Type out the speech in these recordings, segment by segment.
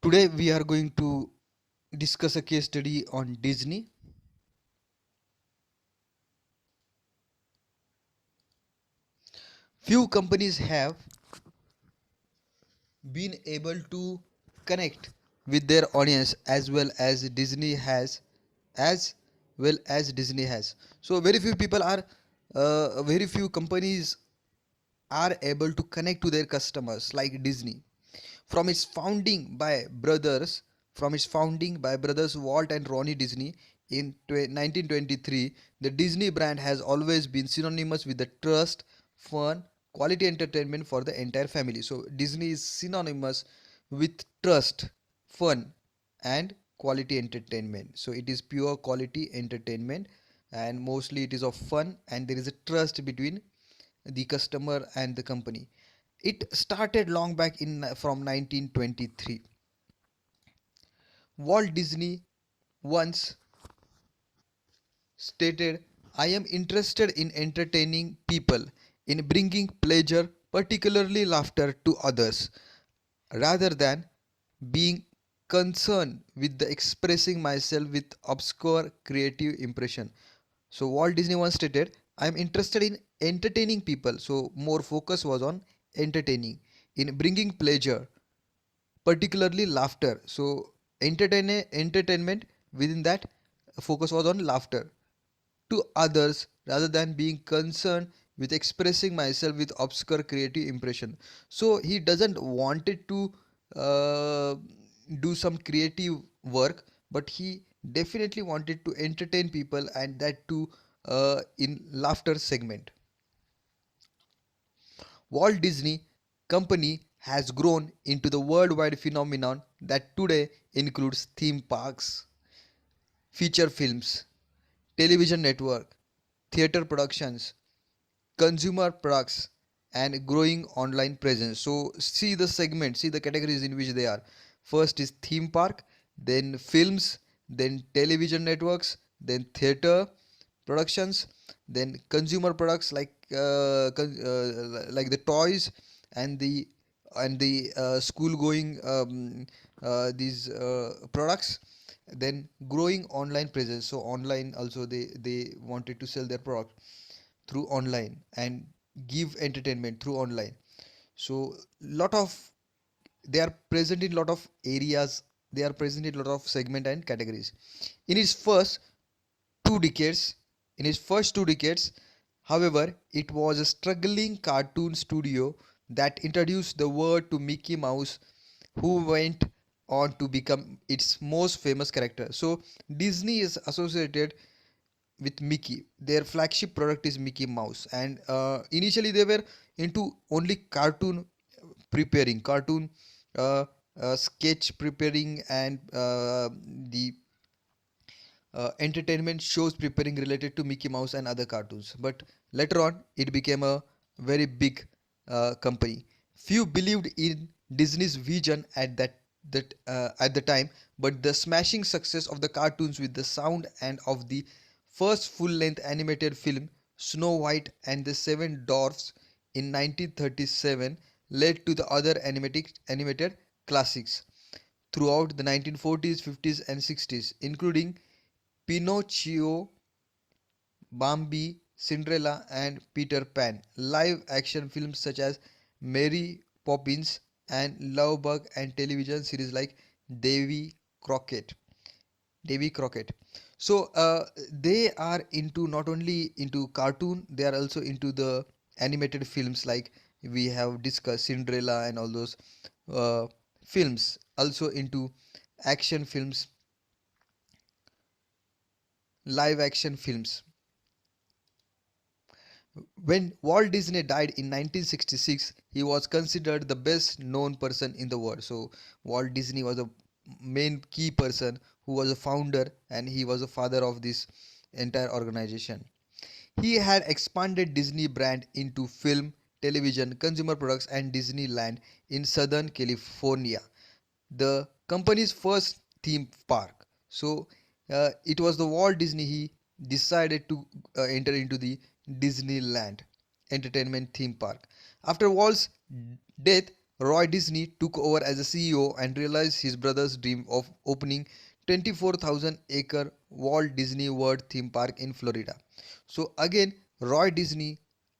Today we are going to discuss a case study on Disney. Few companies have been able to connect with their audience as well as Disney has. So very few companies are able to connect to their customers like Disney. From its founding by brothers, from its founding by brothers Walt and Ronnie Disney in 1923, the Disney brand has always been synonymous with the trust, fun, quality entertainment for the entire family. So Disney is synonymous with trust, fun, and quality entertainment. So it is pure quality entertainment, and mostly it is of fun, and there is a trust between the customer and the company. It started long back in from 1923. Walt Disney once stated, I am interested in entertaining people, in bringing pleasure, particularly laughter, to others, rather than being concerned with the expressing myself with obscure creative impression. So Walt Disney once stated, I am interested in entertaining people. So more focus was on entertaining, in bringing pleasure, particularly laughter. So entertainment within that focus was on laughter to others rather than being concerned with expressing myself with obscure creative impression. So he doesn't wanted to uh, do some creative work, but he definitely wanted to entertain people, and that too in laughter segment. Walt Disney Company has grown into the worldwide phenomenon that today includes theme parks, feature films, television network, theater productions, consumer products, and growing online presence. So see the segment, see the categories in which they are. First is theme park, then films, then television networks, then theater productions, then consumer products like the toys and the school going these products, then growing online presence. So online also they wanted to sell their product through online and give entertainment through online. So lot of they are present in lot of areas, they are present in lot of segment and categories. In its first 2 decades, in its first 2 decades, however, it was a struggling cartoon studio that introduced the world to Mickey Mouse, who went on to become its most famous character. So Disney is associated with Mickey. Their flagship product is Mickey Mouse, and initially they were into only cartoon preparing, cartoon uh, sketch preparing, and the entertainment shows preparing related to Mickey Mouse and other cartoons. But later on, it became a very big company. Few believed in Disney's vision at the time, but the smashing success of the cartoons with the sound and of the first full-length animated film Snow White and the Seven Dwarfs in 1937 led to the other animated classics throughout the 1940s, 50s, and 60s, including Pinocchio, Bambi, Cinderella, and Peter Pan. Live action films such as Mary Poppins and Love Bug, and television series like Davy Crockett. Davy Crockett. So they are into not only into cartoon, they are also into the animated films like we have discussed Cinderella and all those uh, films. Also into action films, live action films. When Walt Disney died in 1966, he was considered the best known person in the world. So, Walt Disney was a main key person who was a founder, and he was a father of this entire organization. He had expanded Disney brand into film, television, consumer products, and Disneyland in Southern California, the company's first theme park. So it was the Walt Disney, he decided to enter into the Disneyland entertainment theme park. After Walt's death, Roy Disney took over as a CEO and realized his brother's dream of opening 24,000-acre Walt Disney World theme park in Florida. So again, Roy Disney,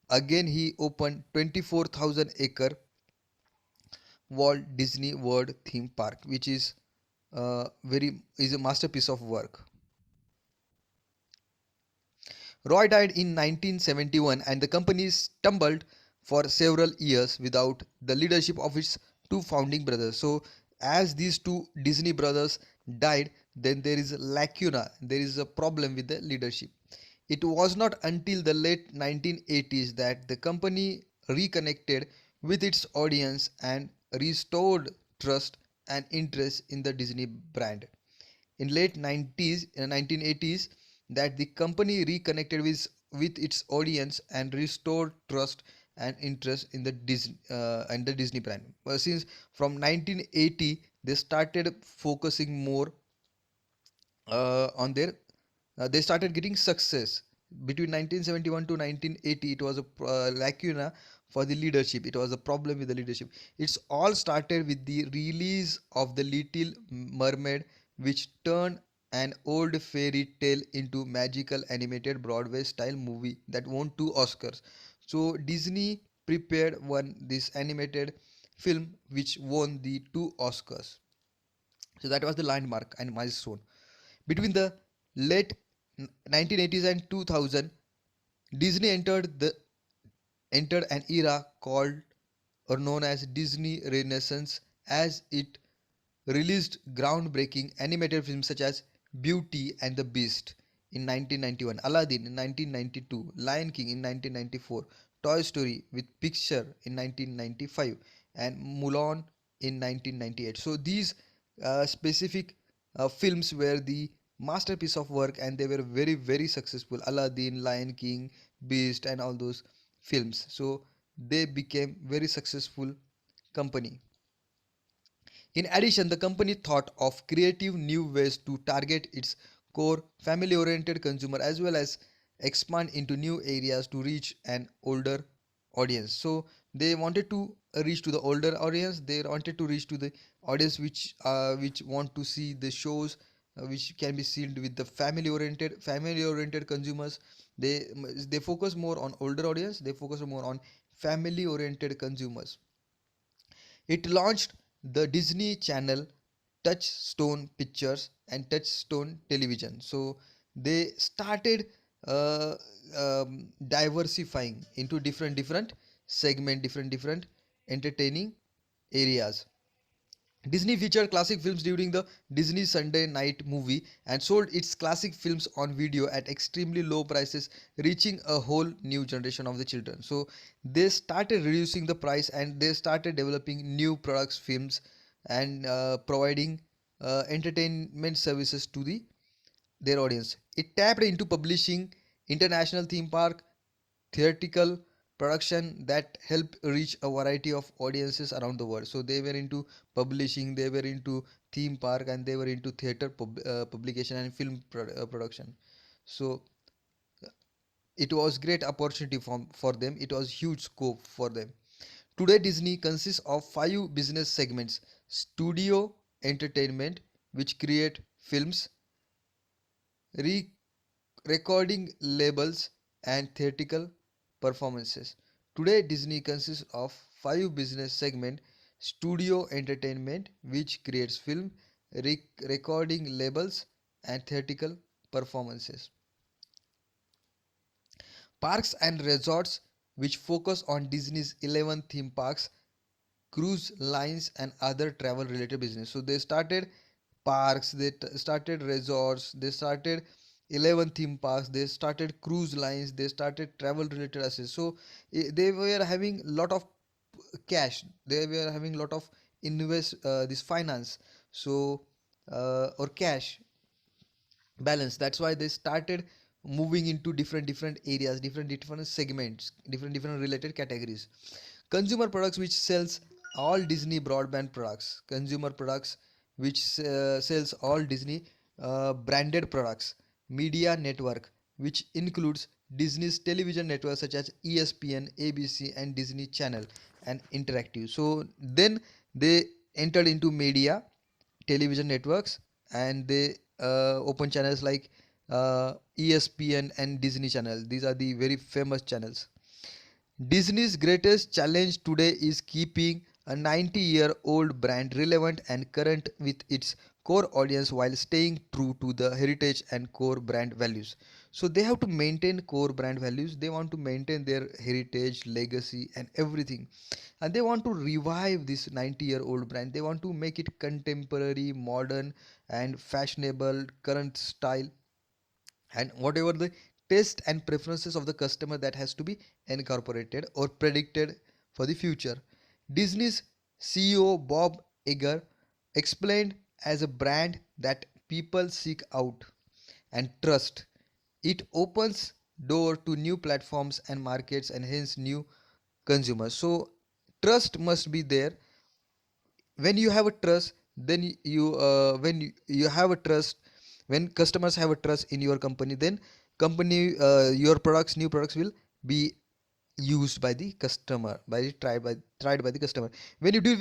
again he opened 24,000-acre Walt Disney World theme park, which is very is a masterpiece of work. Roy died in 1971 and the company stumbled for several years without the leadership of its two founding brothers. So, as these two Disney brothers died, then there is a lacuna, there is a problem with the leadership. It was not until the late 1980s that the company reconnected with its audience and restored trust and interest in the Disney brand. In late 90s 1980s, that the company reconnected with its audience and restored trust and interest in the Disney brand. Since from 1980 they started focusing more on their they started getting success. Between 1971 to 1980 it was a lacuna for the leadership, it was a problem with the leadership. It's all started with the release of the Little Mermaid, which turned an old fairy tale into magical animated Broadway style movie that won 2 Oscars. So Disney prepared one this animated film which won the 2 Oscars. So that was the landmark and milestone. Between the late 1980s and 2000, Disney entered an era called or known as Disney Renaissance, as it released groundbreaking animated films such as Beauty and the Beast in 1991, Aladdin in 1992, Lion King in 1994, Toy Story with Pixar in 1995, and Mulan in 1998. So these specific films were the masterpiece of work and they were very very successful. Aladdin, Lion King, Beast and all those films. So they became very successful company. In addition, the company thought of creative new ways to target its core family oriented consumer as well as expand into new areas to reach an older audience. So they wanted to reach to the older audience, they wanted to reach to the audience which want to see the shows which can be seen with the family oriented consumers. They focus more on older audience, they focus more on family oriented consumers. It launched the Disney Channel, Touchstone Pictures, and Touchstone Television. So they started uh, diversifying into different segment, different entertaining areas. Disney featured classic films during the Disney Sunday Night Movie and sold its classic films on video at extremely low prices, reaching a whole new generation of the children. So they started reducing the price and they started developing new products, films, and providing entertainment services to their audience. It tapped into publishing, international theme park, theatrical production that help reach a variety of audiences around the world. So they were into publishing, they were into theme park, and they were into theater publication and film production. So it was great opportunity for them, it was huge scope for them. Today Disney consists of 5 business segments: studio entertainment, which create films, re recording labels, and theatrical performances. Today, Disney consists of 5 business segments: studio entertainment, which creates film, recording labels, and theatrical performances. Parks and resorts, which focus on Disney's 11 theme parks, cruise lines, and other travel related business. So they started parks, they started resorts, they started 11 theme parks, they started cruise lines, they started travel related assets. So they were having lot of cash, they were having lot of invest this finance, so or cash balance. That's why they started moving into different areas, different segments, different related categories. Consumer products, which sells all Disney broadband products. Consumer products, which sells all Disney branded products. Media network, which includes Disney's television networks such as ESPN, ABC, and Disney Channel. and interactive. So then they entered into media, television networks, and they open channels like ESPN and Disney Channel. These are the very famous channels. Disney's greatest challenge today is keeping a 90-year-old brand relevant and current with its core audience while staying true to the heritage and core brand values. So they have to maintain core brand values, they want to maintain their heritage, legacy, and everything. And they want to revive this 90-year-old brand. They want to make it contemporary, modern, and fashionable, current style, and whatever the taste and preferences of the customer that has to be incorporated or predicted for the future. Disney's CEO Bob Iger explained as a brand that people seek out and trust. It opens door to new platforms and markets and hence new consumers. So trust must be there. When you have a trust, then you have a trust, when customers have a trust in your company, then company your products, new products will be used by the customer, tried by the customer. When you deal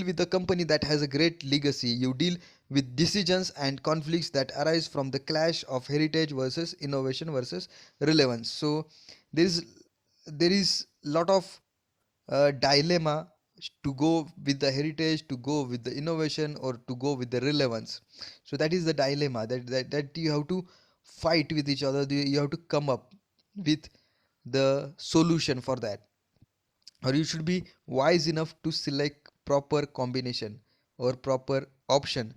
with the company that has a great legacy, you deal with decisions and conflicts that arise from the clash of heritage versus innovation versus relevance. So there is there is lot of dilemma to go with the heritage, to go with the innovation, or to go with the relevance. So that is the dilemma that you have to fight with each other. You have to come up with the solution for that, or you should be wise enough to select proper combination or proper option.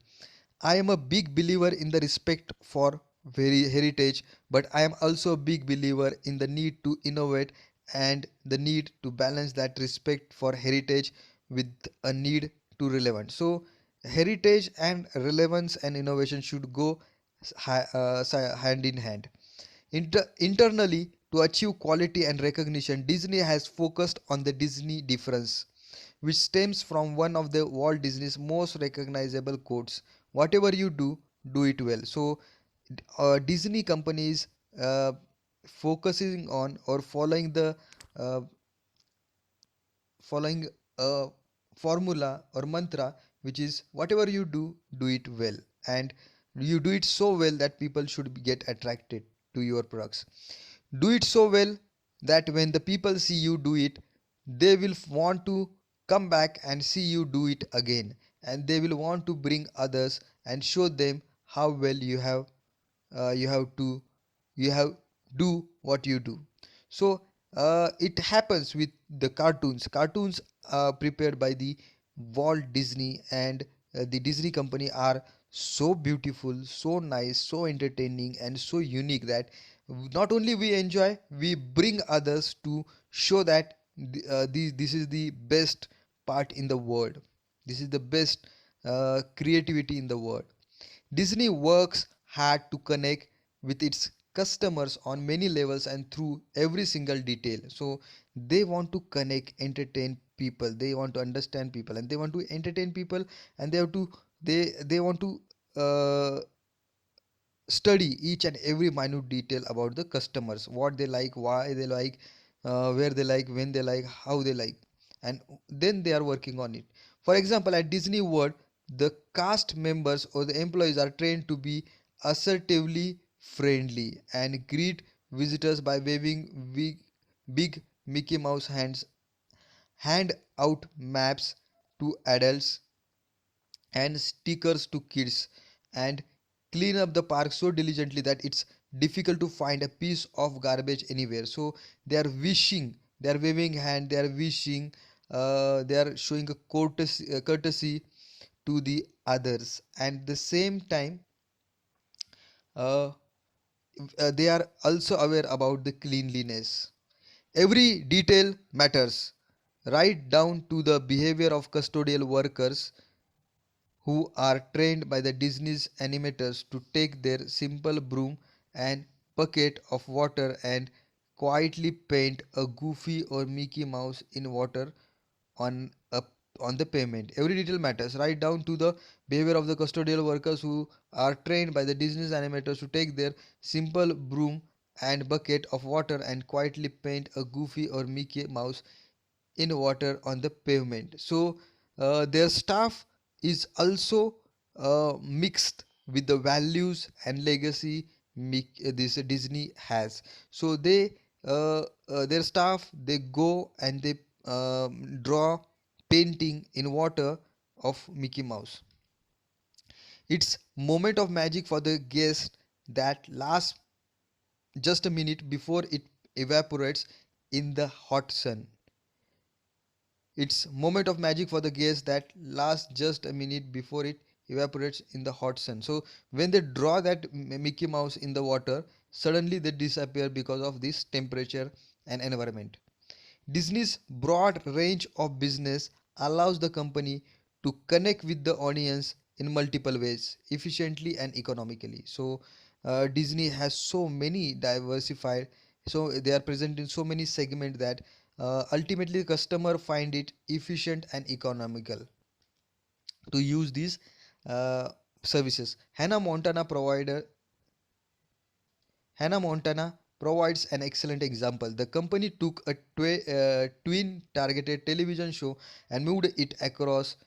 I am a big believer in the respect for very heritage, but I am also a big believer in the need to innovate and the need to balance that respect for heritage with a need to relevant. So heritage and relevance and innovation should go hand in hand. Internally, to achieve quality and recognition, Disney has focused on the Disney difference, which stems from one of the Walt Disney's most recognizable quotes: "Whatever you do, do it well." So, Disney companies uh, focusing on or uh, following a formula or mantra, which is whatever you do, do it well, and you do it so well that people should get attracted to your products. Do it so well that when the people see you do it, they will want to come back and see you do it again, and they will want to bring others and show them how well you have to you have do what you do. So it happens with the cartoons prepared by the Walt Disney and the Disney company are so beautiful, so nice, so entertaining, and so unique that not only we enjoy, we bring others to show that this is the best part in the world, this is the best creativity in the world. Disney works hard to connect with its customers on many levels and through every single detail. So they want to connect, entertain people, they want to understand people, and they want to entertain people, and they want to study each and every minute detail about the customers, what they like, why they like, where they like, when they like, how they like, and then they are working on it. For example, at Disney World, the cast members or the employees are trained to be assertively friendly and greet visitors by waving big Mickey Mouse hands, hand out maps to adults and stickers to kids, and clean up the park so diligently that it's difficult to find a piece of garbage anywhere. So they are wishing, they are waving hand, they are wishing, they are showing a courtesy to the others, and the same time uh, they are also aware about the cleanliness. Every detail matters, right down to the behavior of custodial workers who are trained by the Disney's animators to take their simple broom and bucket of water and quietly paint a Goofy or Mickey Mouse in water on a on the payment. Every detail matters, right down to the behavior of the custodial workers who are trained by the Disney's animators to take their simple broom and bucket of water and quietly paint a Goofy or Mickey Mouse in water on the pavement. So their staff is also mixed with the values and legacy this Disney has. So their staff, they go and they draw painting in water of Mickey Mouse. It's moment of magic for the guest that lasts just a minute before it evaporates in the hot sun. It's moment of magic for the guest that lasts just a minute before it evaporates in the hot sun. So when they draw that Mickey Mouse in the water, suddenly they disappear because of this temperature and environment. Disney's broad range of business allows the company to connect with the audience in multiple ways, efficiently and economically. So, Disney has so many diversified, so they are present in so many segments that ultimately the customer find it efficient and economical to use these uh, services. Hannah Montana provides an excellent example. The company took a twin targeted television show and moved it across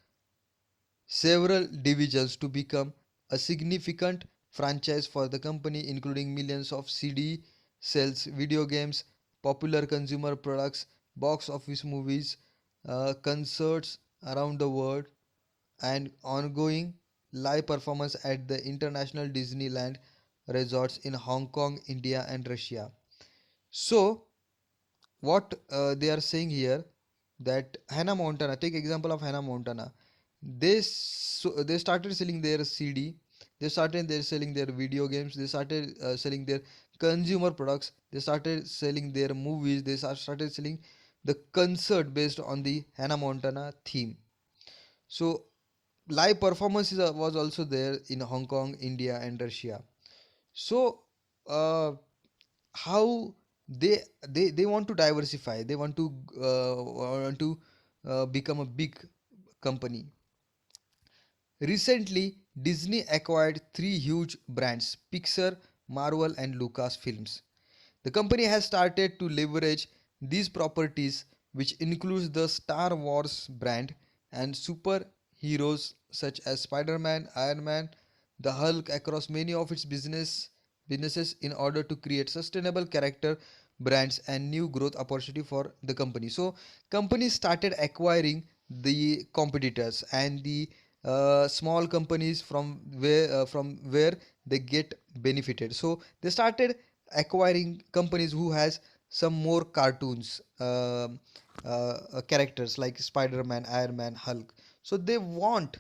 several divisions to become a significant franchise for the company, including millions of CD sales, video games, popular consumer products, box office movies, concerts around the world, and ongoing live performance at the international Disneyland resorts in Hong Kong, India, and Russia. So, what they are saying here, that Hannah Montana, take example of Hannah Montana. They started selling their CD, they started their selling their video games, they started selling their consumer products, they started selling their movies, they started selling the concert based on the Hannah Montana theme. So live performances was also there in Hong Kong, India, and Russia. So uh, how they want to diversify, they want to become a big company. Recently, Disney acquired three huge brands: Pixar, Marvel, and Lucasfilms. The company has started to leverage these properties, which includes the Star Wars brand and superheroes such as Spider-Man, Iron Man, the Hulk across many of its businesses in order to create sustainable character brands and new growth opportunity for the company. So companies started acquiring the competitors and the small companies from where they get benefited. So they started acquiring companies who has some more cartoons characters like Spider-Man, Iron Man, Hulk. So they want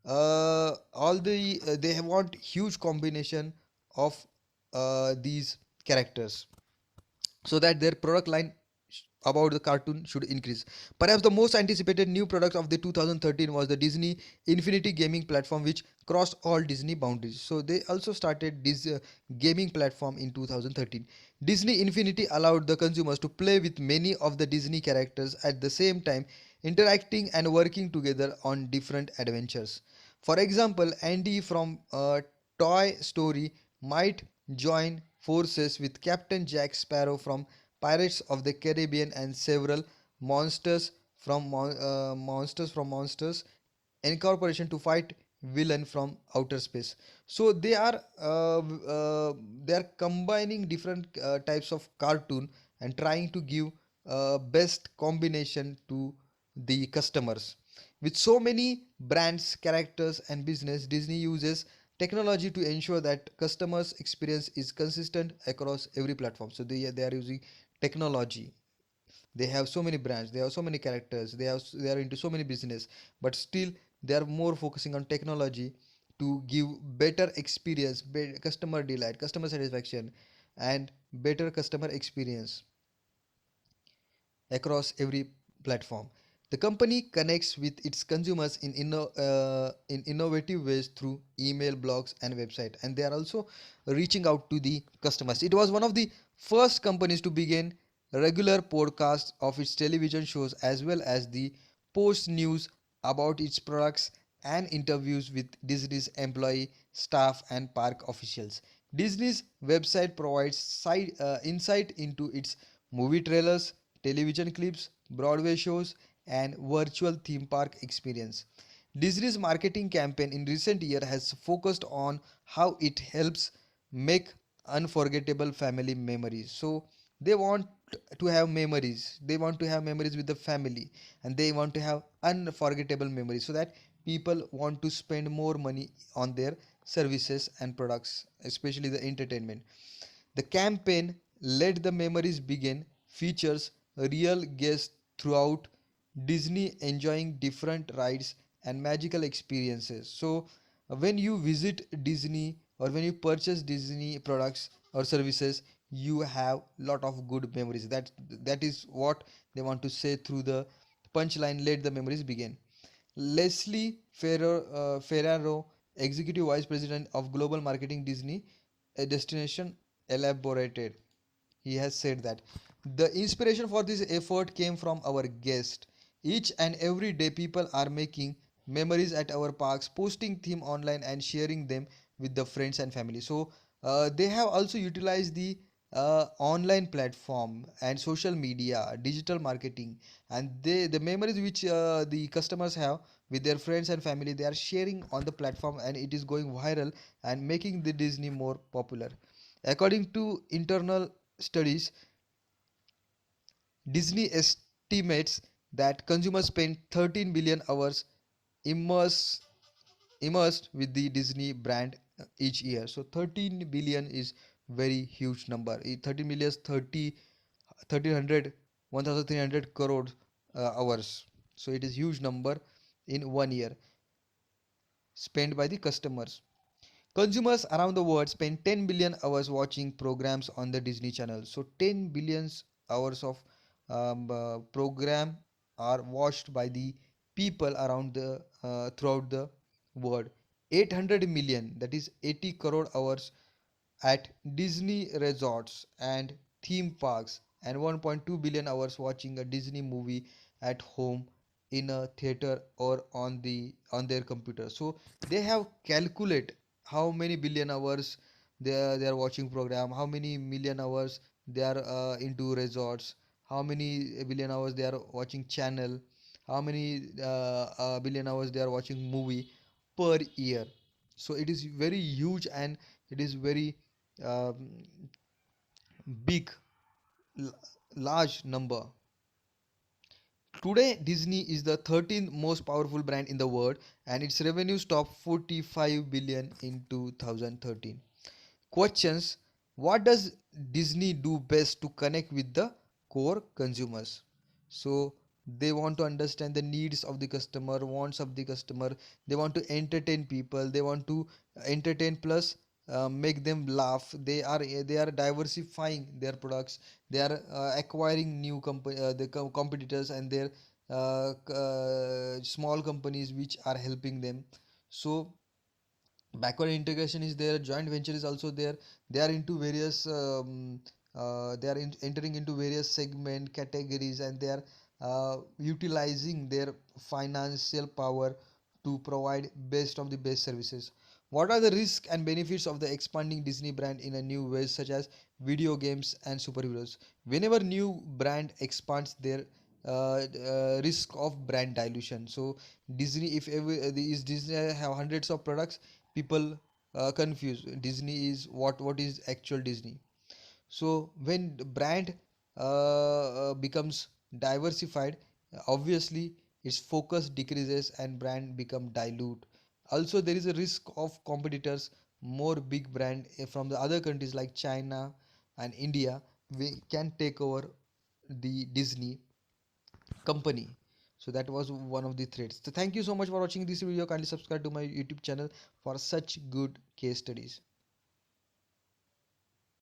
they want huge combination of these characters, so that their product line about the cartoon should increase. Perhaps the most anticipated new product of the 2013 was the Disney Infinity gaming platform, which crossed all Disney boundaries. So they also started this gaming platform in 2013. Disney Infinity allowed the consumers to play with many of the Disney characters at the same time, interacting and working together on different adventures. For example, Andy from Toy Story might join forces with Captain Jack Sparrow from Pirates of the Caribbean and several monsters from Monsters Incorporation to fight villain from outer space. So they are combining different types of cartoon and trying to give best combination to the customers. With so many brands, characters, and business, Disney uses technology to ensure that customers' experience is consistent across every platform. So they are using technology. They have so many brands, they have so many characters, they are into so many business, but still they are more focusing on technology to give better experience, customer delight, customer satisfaction, and better customer experience across every platform. The company connects with its consumers in innovative ways through email, blogs, and website, and they are also reaching out to the customers. It was one of the first companies to begin regular podcasts of its television shows, as well as the post news about its products and interviews with Disney's employee, staff, and park officials. Disney's website provides insight into its movie trailers, television clips, Broadway shows, and virtual theme park experience. Disney's marketing campaign in recent year has focused on how it helps make unforgettable family memories. So they want to have memories. They want to have memories with the family, and they want to have unforgettable memories, so that people want to spend more money on their services and products, especially the entertainment. The campaign Let the Memories Begin features real guests throughout Disney enjoying different rides and magical experiences. So, when you visit Disney or when you purchase Disney products or services, you have lot of good memories. That is what they want to say through the punchline Let the Memories Begin. Ferraro, Executive Vice President of Global Marketing Disney, a destination elaborated. He has said that the inspiration for this effort came from our guest. Each and every day, people are making memories at our parks, posting them online and sharing them with the friends and family. So they have also utilized the online platform and social media, digital marketing, and the memories which the customers have with their friends and family, they are sharing on the platform, and it is going viral and making the Disney more popular. According to internal studies, Disney estimates that consumers spend 13 billion hours immersed immersed with the Disney brand each year. So 13 billion is very huge number. 13 million is 1300 1300 crore hours. So it is huge number in 1 year spent by the customers. Consumers around the world spend 10 billion hours watching programs on the Disney Channel. So 10 billion hours of program are watched by the people around the throughout the world. 800 million, that is 80 crore hours at Disney resorts and theme parks, and 1.2 billion hours watching a Disney movie at home, in a theater, or on their computer. So they have calculate how many billion hours they are watching program, how many million hours they are into resorts, how many billion hours they are watching channel, how many billion hours they are watching movie per year. So it is very huge, and it is very um, big, l- large number. Today, Disney is the 13th most powerful brand in the world, and its revenues topped 45 billion in 2013. Questions: what does Disney do best to connect with the core consumers? So they want to understand the needs of the customer, wants of the customer. They want to entertain people. They want to entertain plus make them laugh. They are diversifying their products. They are acquiring new competitors, and their small companies which are helping them. So backward integration is there, joint venture is also there. They are into various entering into various segment categories, and they are utilizing their financial power to provide best of the best services. What are the risks and benefits of the expanding Disney brand in a new ways, such as video games and superheroes? Whenever new brand expands, their risk of brand dilution. So Disney, if ever is Disney have hundreds of products, people confused. Disney is what is actual Disney. So when the brand becomes diversified, obviously its focus decreases and brand become dilute. Also there is a risk of competitors, more big brand from the other countries like China and India, we can take over the Disney company. So that was one of the threats. So thank you so much for watching this video. Kindly subscribe to my YouTube channel for such good case studies.